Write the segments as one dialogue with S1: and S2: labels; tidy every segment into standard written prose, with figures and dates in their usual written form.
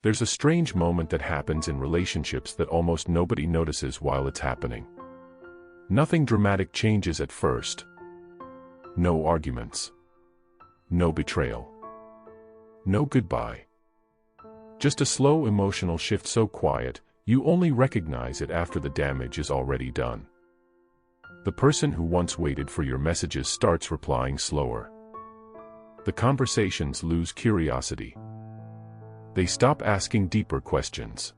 S1: There's a strange moment that happens in relationships that almost nobody notices while it's happening. Nothing dramatic changes at first. No arguments. No betrayal. No goodbye. Just a slow emotional shift so quiet, you only recognize it after the damage is already done. The person who once waited for your messages starts replying slower. The conversations lose curiosity. They stop asking deeper questions.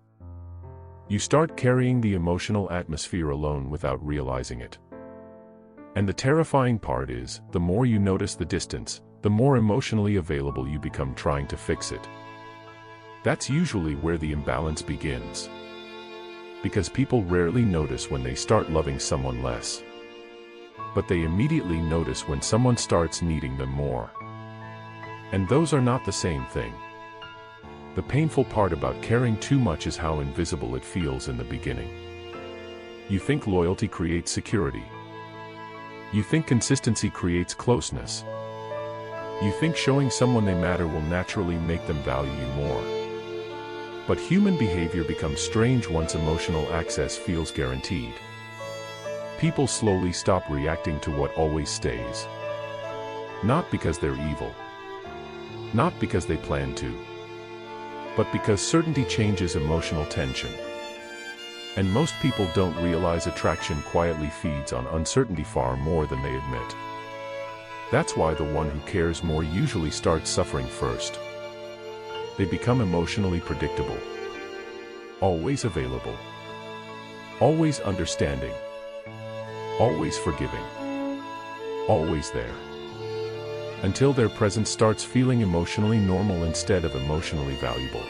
S1: You start carrying the emotional atmosphere alone without realizing it. And the terrifying part is, the more you notice the distance, the more emotionally available you become trying to fix it. That's usually where the imbalance begins. Because people rarely notice when they start loving someone less. But they immediately notice when someone starts needing them more. And those are not the same thing. The painful part about caring too much is how invisible it feels in the beginning. You think loyalty creates security. You think consistency creates closeness. You think showing someone they matter will naturally make them value you more. But human behavior becomes strange once emotional access feels guaranteed. People slowly stop reacting to what always stays. Not because they're evil. Not because they plan to. But because certainty changes emotional tension. And most people don't realize attraction quietly feeds on uncertainty far more than they admit. That's why the one who cares more usually starts suffering first. They become emotionally predictable. Always available. Always understanding. Always forgiving. Always there. Until their presence starts feeling emotionally normal instead of emotionally valuable.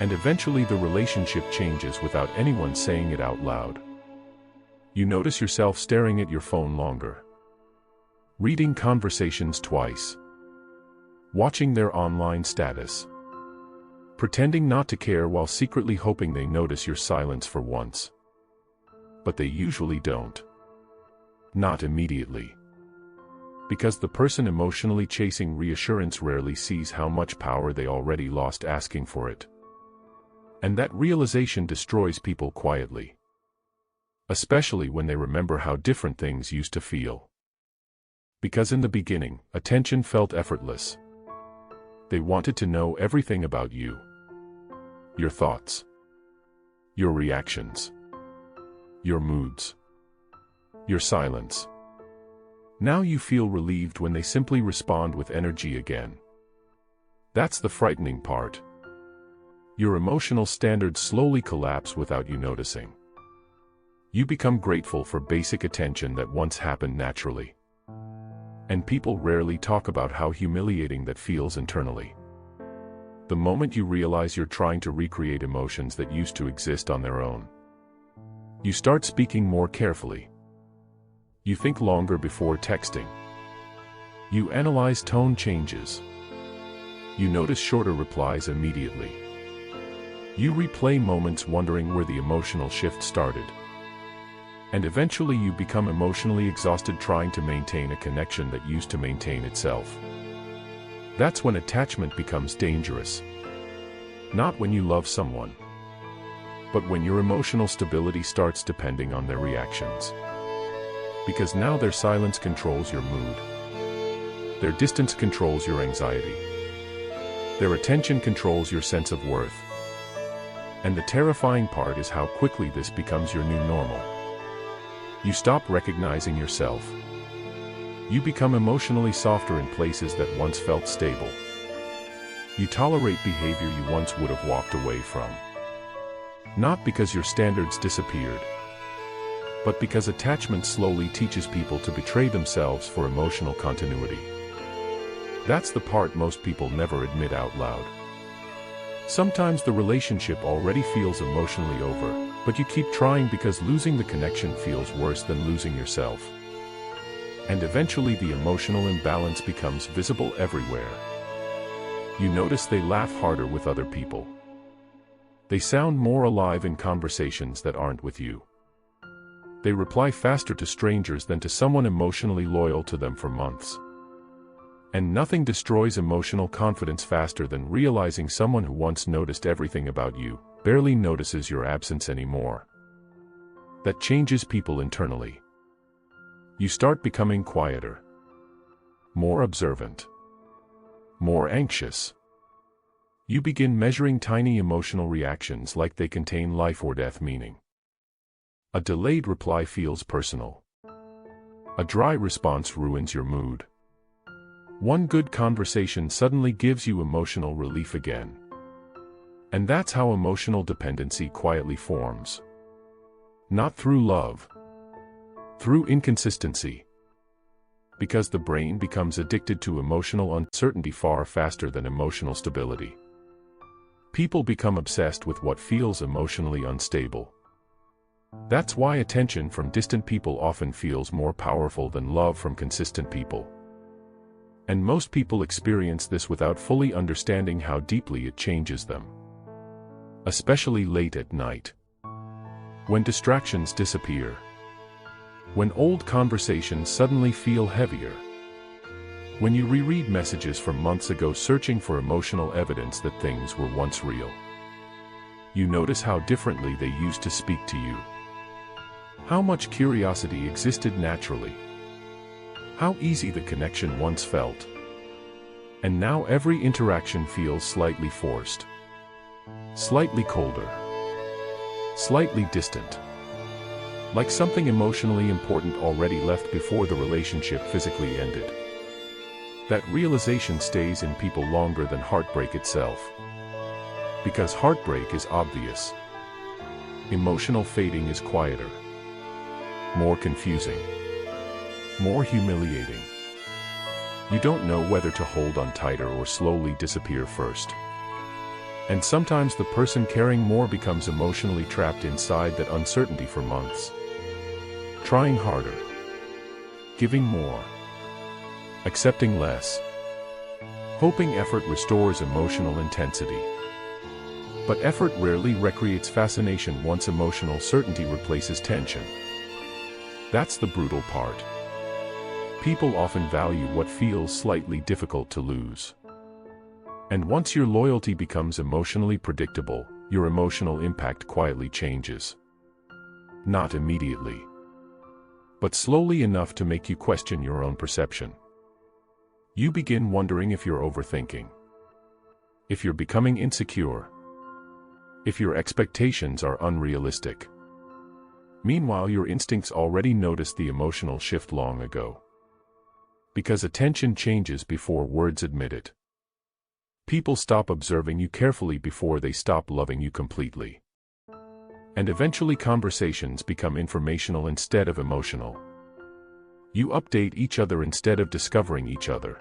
S1: And eventually the relationship changes without anyone saying it out loud. You notice yourself staring at your phone longer. Reading conversations twice. Watching their online status. Pretending not to care while secretly hoping they notice your silence for once. But they usually don't. Not immediately. Because the person emotionally chasing reassurance rarely sees how much power they already lost asking for it. And that realization destroys people quietly. Especially when they remember how different things used to feel. Because in the beginning, attention felt effortless. They wanted to know everything about you. Your thoughts. Your reactions. Your moods. Your silence. Now you feel relieved when they simply respond with energy again. That's the frightening part. Your emotional standards slowly collapse without you noticing. You become grateful for basic attention that once happened naturally. And people rarely talk about how humiliating that feels internally. The moment you realize you're trying to recreate emotions that used to exist on their own. You start speaking more carefully. You think longer before texting. You analyze tone changes. You notice shorter replies immediately. You replay moments wondering where the emotional shift started. And eventually you become emotionally exhausted trying to maintain a connection that used to maintain itself. That's when attachment becomes dangerous. Not when you love someone, but when your emotional stability starts depending on their reactions. Because now their silence controls your mood. Their distance controls your anxiety. Their attention controls your sense of worth. And the terrifying part is how quickly this becomes your new normal. You stop recognizing yourself. You become emotionally softer in places that once felt stable. You tolerate behavior you once would have walked away from. Not because your standards disappeared, but because attachment slowly teaches people to betray themselves for emotional continuity. That's the part most people never admit out loud. Sometimes the relationship already feels emotionally over, but you keep trying because losing the connection feels worse than losing yourself. And eventually the emotional imbalance becomes visible everywhere. You notice they laugh harder with other people. They sound more alive in conversations that aren't with you. They reply faster to strangers than to someone emotionally loyal to them for months. And nothing destroys emotional confidence faster than realizing someone who once noticed everything about you barely notices your absence anymore. That changes people internally. You start becoming quieter, more observant, more anxious. You begin measuring tiny emotional reactions like they contain life or death meaning. A delayed reply feels personal. A dry response ruins your mood. One good conversation suddenly gives you emotional relief again. And that's how emotional dependency quietly forms. Not through love. Through inconsistency. Because the brain becomes addicted to emotional uncertainty far faster than emotional stability. People become obsessed with what feels emotionally unstable. That's why attention from distant people often feels more powerful than love from consistent people. And most people experience this without fully understanding how deeply it changes them. Especially late at night. When distractions disappear. When old conversations suddenly feel heavier. When you reread messages from months ago searching for emotional evidence that things were once real. You notice how differently they used to speak to you. How much curiosity existed naturally. How easy the connection once felt. And now every interaction feels slightly forced. Slightly colder. Slightly distant. Like something emotionally important already left before the relationship physically ended. That realization stays in people longer than heartbreak itself. Because heartbreak is obvious. Emotional fading is quieter. More confusing. More humiliating. You don't know whether to hold on tighter or slowly disappear first. And sometimes the person caring more becomes emotionally trapped inside that uncertainty for months. Trying harder. Giving more. Accepting less. Hoping effort restores emotional intensity. But effort rarely recreates fascination once emotional certainty replaces tension. That's the brutal part. People often value what feels slightly difficult to lose. And once your loyalty becomes emotionally predictable, your emotional impact quietly changes. Not immediately. But slowly enough to make you question your own perception. You begin wondering if you're overthinking. If you're becoming insecure. If your expectations are unrealistic. Meanwhile, your instincts already noticed the emotional shift long ago. Because attention changes before words admit it. People stop observing you carefully before they stop loving you completely. And eventually conversations become informational instead of emotional. You update each other instead of discovering each other.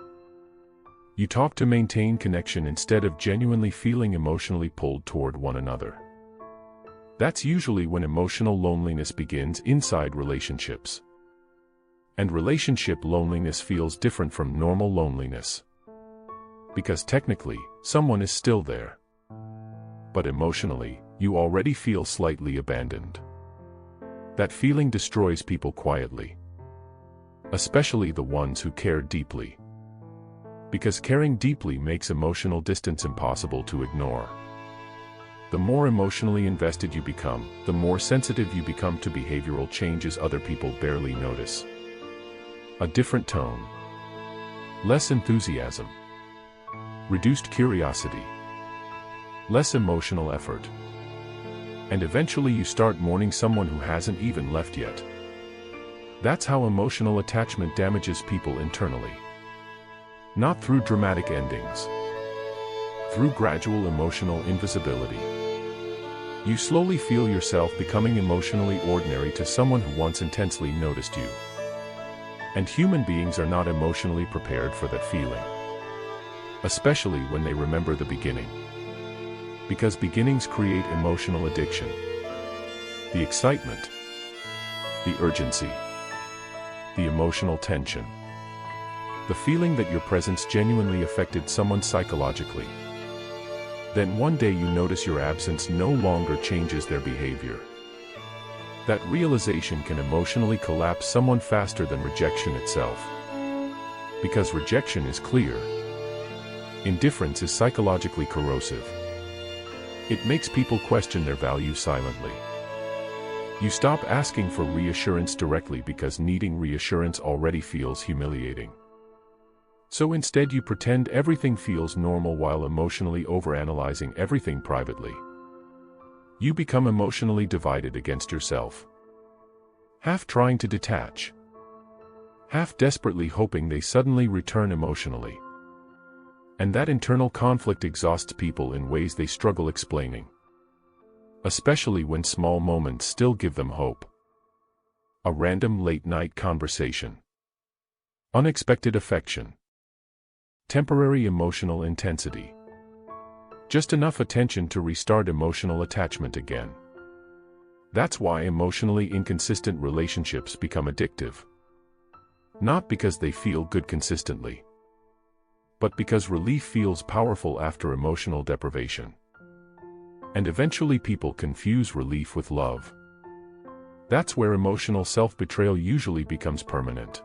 S1: You talk to maintain connection instead of genuinely feeling emotionally pulled toward one another. That's usually when emotional loneliness begins inside relationships. And relationship loneliness feels different from normal loneliness. Because technically, someone is still there. But emotionally, you already feel slightly abandoned. That feeling destroys people quietly. Especially the ones who care deeply. Because caring deeply makes emotional distance impossible to ignore. The more emotionally invested you become, the more sensitive you become to behavioral changes other people barely notice. A different tone. Less enthusiasm. Reduced curiosity. Less emotional effort. And eventually you start mourning someone who hasn't even left yet. That's how emotional attachment damages people internally. Not through dramatic endings. Through gradual emotional invisibility. You slowly feel yourself becoming emotionally ordinary to someone who once intensely noticed you. And human beings are not emotionally prepared for that feeling. Especially when they remember the beginning. Because beginnings create emotional addiction. The excitement. The urgency. The emotional tension. The feeling that your presence genuinely affected someone psychologically. Then one day you notice your absence no longer changes their behavior. That realization can emotionally collapse someone faster than rejection itself. Because rejection is clear. Indifference is psychologically corrosive. It makes people question their value silently. You stop asking for reassurance directly because needing reassurance already feels humiliating. So instead you pretend everything feels normal while emotionally overanalyzing everything privately. You become emotionally divided against yourself. Half trying to detach. Half desperately hoping they suddenly return emotionally. And that internal conflict exhausts people in ways they struggle explaining. Especially when small moments still give them hope. A random late-night conversation. Unexpected affection. Temporary emotional intensity. Just enough attention to restart emotional attachment again. That's why emotionally inconsistent relationships become addictive. Not because they feel good consistently, but because relief feels powerful after emotional deprivation. And eventually people confuse relief with love. That's where emotional self-betrayal usually becomes permanent.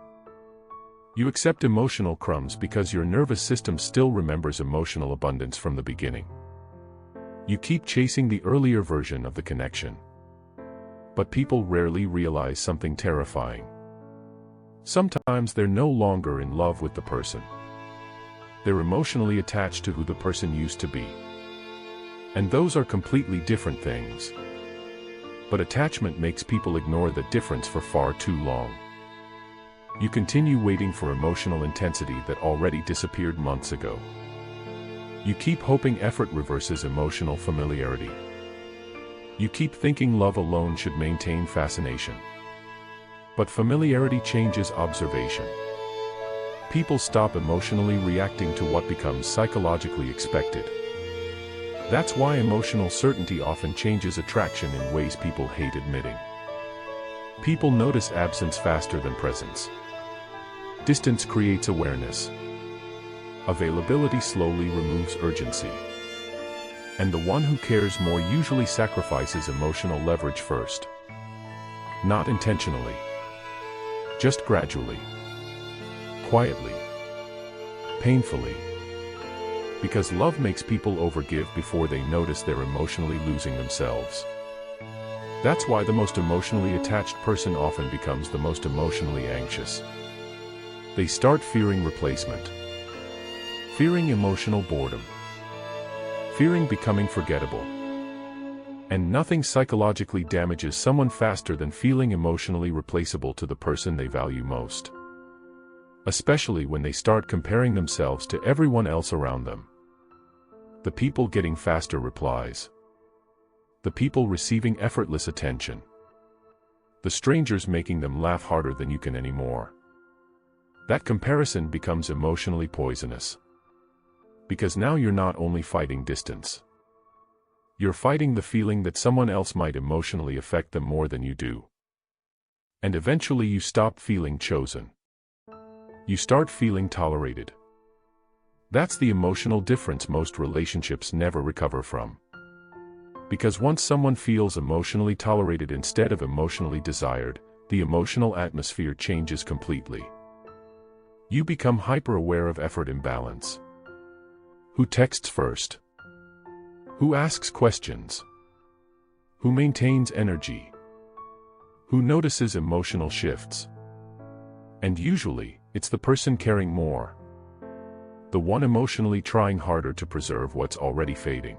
S1: You accept emotional crumbs because your nervous system still remembers emotional abundance from the beginning. You keep chasing the earlier version of the connection. But people rarely realize something terrifying. Sometimes they're no longer in love with the person. They're emotionally attached to who the person used to be. And those are completely different things. But attachment makes people ignore the difference for far too long. You continue waiting for emotional intensity that already disappeared months ago. You keep hoping effort reverses emotional familiarity. You keep thinking love alone should maintain fascination. But familiarity changes observation. People stop emotionally reacting to what becomes psychologically expected. That's why emotional certainty often changes attraction in ways people hate admitting. People notice absence faster than presence. Distance creates awareness. Availability slowly removes urgency. And the one who cares more usually sacrifices emotional leverage first. Not intentionally. Just gradually. Quietly. Painfully. Because love makes people overgive before they notice they're emotionally losing themselves. That's why the most emotionally attached person often becomes the most emotionally anxious. They start fearing replacement. Fearing emotional boredom. Fearing becoming forgettable. And nothing psychologically damages someone faster than feeling emotionally replaceable to the person they value most. Especially when they start comparing themselves to everyone else around them. The people getting faster replies. The people receiving effortless attention. The strangers making them laugh harder than you can anymore. That comparison becomes emotionally poisonous. Because now you're not only fighting distance. You're fighting the feeling that someone else might emotionally affect them more than you do. And eventually you stop feeling chosen. You start feeling tolerated. That's the emotional difference most relationships never recover from. Because once someone feels emotionally tolerated instead of emotionally desired, the emotional atmosphere changes completely. You become hyper-aware of effort imbalance. Who texts first? Who asks questions? Who maintains energy? Who notices emotional shifts? And usually, it's the person caring more. The one emotionally trying harder to preserve what's already fading.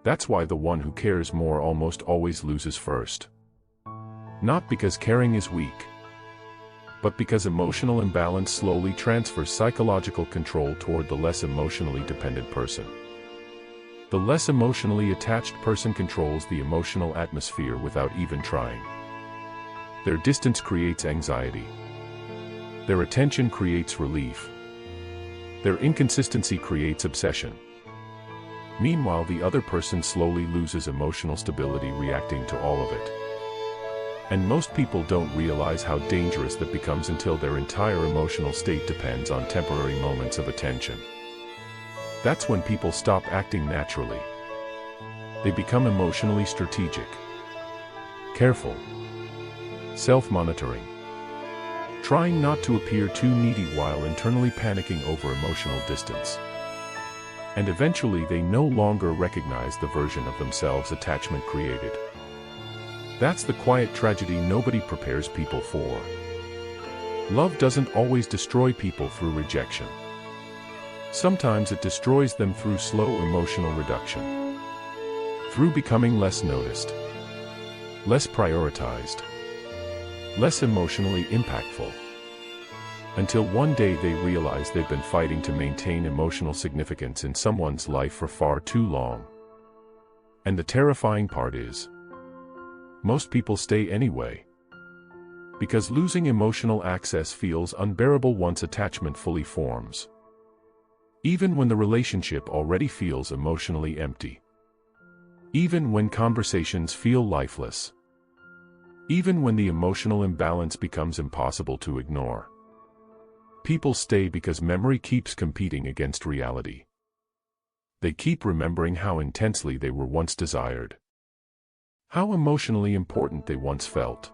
S1: That's why the one who cares more almost always loses first. Not because caring is weak, but because emotional imbalance slowly transfers psychological control toward the less emotionally dependent person. The less emotionally attached person controls the emotional atmosphere without even trying. Their distance creates anxiety. Their attention creates relief. Their inconsistency creates obsession. Meanwhile, the other person slowly loses emotional stability reacting to all of it. And most people don't realize how dangerous that becomes until their entire emotional state depends on temporary moments of attention. That's when people stop acting naturally. They become emotionally strategic, careful, self-monitoring. trying not to appear too needy while internally panicking over emotional distance. And eventually they no longer recognize the version of themselves attachment created. That's the quiet tragedy nobody prepares people for. Love doesn't always destroy people through rejection. Sometimes it destroys them through slow emotional reduction. Through becoming less noticed, less prioritized, less emotionally impactful. Until one day they realize they've been fighting to maintain emotional significance in someone's life for far too long. And the terrifying part is, most people stay anyway. Because losing emotional access feels unbearable once attachment fully forms. Even when the relationship already feels emotionally empty. Even when conversations feel lifeless. Even when the emotional imbalance becomes impossible to ignore. People stay because memory keeps competing against reality. They keep remembering how intensely they were once desired. How emotionally important they once felt.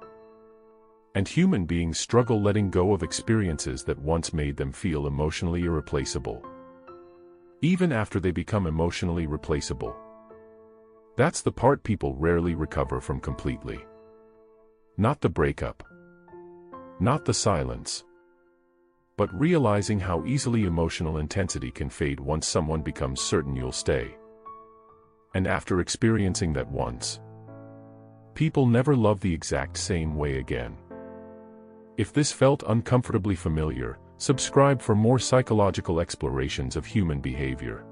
S1: And human beings struggle letting go of experiences that once made them feel emotionally irreplaceable. Even after they become emotionally replaceable. That's the part people rarely recover from completely. Not the breakup. Not the silence. But realizing how easily emotional intensity can fade once someone becomes certain you'll stay. And after experiencing that once, people never love the exact same way again. If this felt uncomfortably familiar, subscribe for more psychological explorations of human behavior.